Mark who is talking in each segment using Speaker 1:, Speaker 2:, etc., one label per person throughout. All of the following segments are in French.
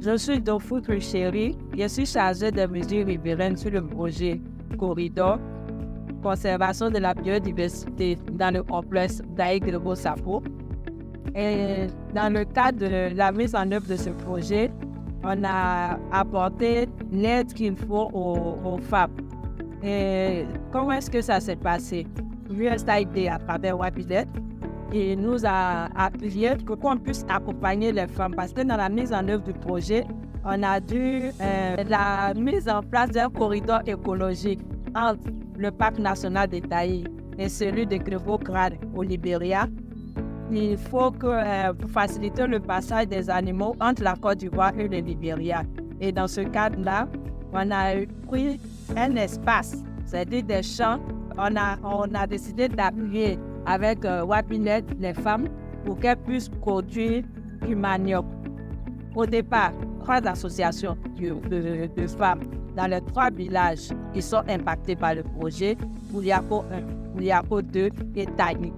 Speaker 1: Je suis Dofou Chéri. Je suis chargée de mesures riveraines sur le projet Corridor, conservation de la biodiversité dans le complexe d'Aïgue-le-Beau-Sapo. Et dans le cadre de la mise en œuvre de ce projet, on a apporté l'aide qu'il faut aux femmes. Et comment est-ce que ça s'est passé? USAID à travers Wabinet, il nous a appuyé pour qu'on puisse accompagner les femmes parce que dans la mise en œuvre du projet, on a dû la mise en place d'un corridor écologique entre le parc national de Taï et celui de Grebo-Grad au Libéria. Il faut que pour faciliter le passage des animaux entre la Côte d'Ivoire et le Libéria. Et dans ce cadre-là, on a pris un espace, c'est-à-dire des champs. On a décidé d'appuyer avec Wabinet les femmes pour qu'elles puissent produire du manioc. Au départ, 3 associations de femmes dans les 3 villages qui sont impactés par le projet, Ouliapo 1, Ouliapo 2 et Taï.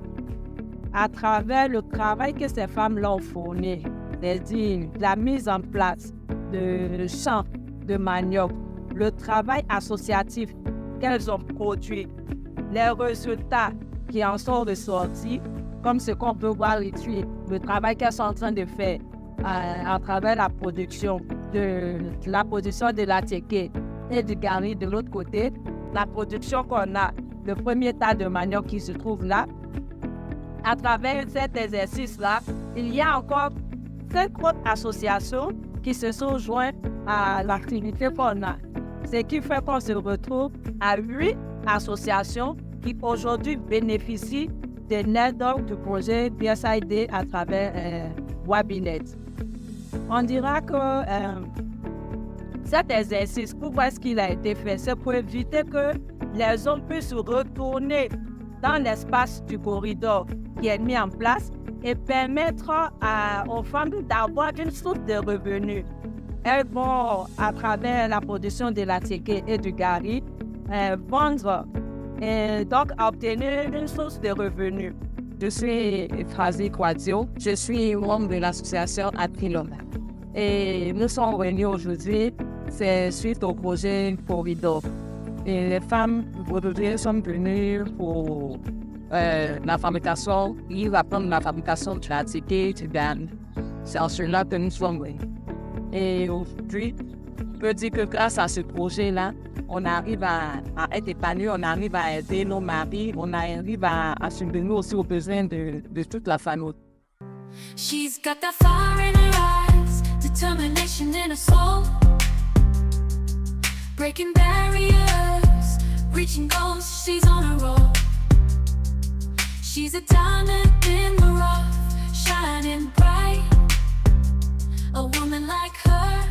Speaker 1: À travers le travail que ces femmes-là ont fourni, c'est-à-dire la mise en place de champs de manioc, le travail associatif qu'elles ont produit, les résultats qui en sont ressortis, comme ce qu'on peut voir ici, le travail qu'elles sont en train de faire à travers la production de la teke et du gari de l'autre côté, la production qu'on a, le premier tas de manioc qui se trouve là. À travers cet exercice-là, il y a encore 5 autres associations qui se sont jointes à l'activité qu'on a. Ce qui fait qu'on se retrouve à 8 associations qui aujourd'hui bénéficient de l'aide du projet USAID à travers Wabinet. On dira que cet exercice, pourquoi est-ce qu'il a été fait? C'est pour éviter que les hommes puissent retourner dans l'espace du corridor qui est mis en place et permettre aux femmes d'avoir une source de revenus. Elles vont, à travers la production de la teke et du gari, vendre et donc obtenir une source de revenus.
Speaker 2: Je suis Frazi Kouadio, je suis membre de l'association Atriloma. Et nous sommes réunis aujourd'hui, c'est suite au projet Corridor. Et les femmes aujourd'hui sont venues pour la fabrication, ils apprennent la fabrication de la teke, du gari. C'est en cela que nous sommes réunis. Et aujourd'hui, je peux dire que grâce à ce projet-là, on arrive à être épanouis, on arrive à aider nos maris, on arrive à subvenir aussi aux besoins de toute la famille.
Speaker 3: She's got that fire in her eyes, determination in her soul, breaking barriers, reaching goals, she's on a roll. She's a diamond in the rough, shining bright. A woman like her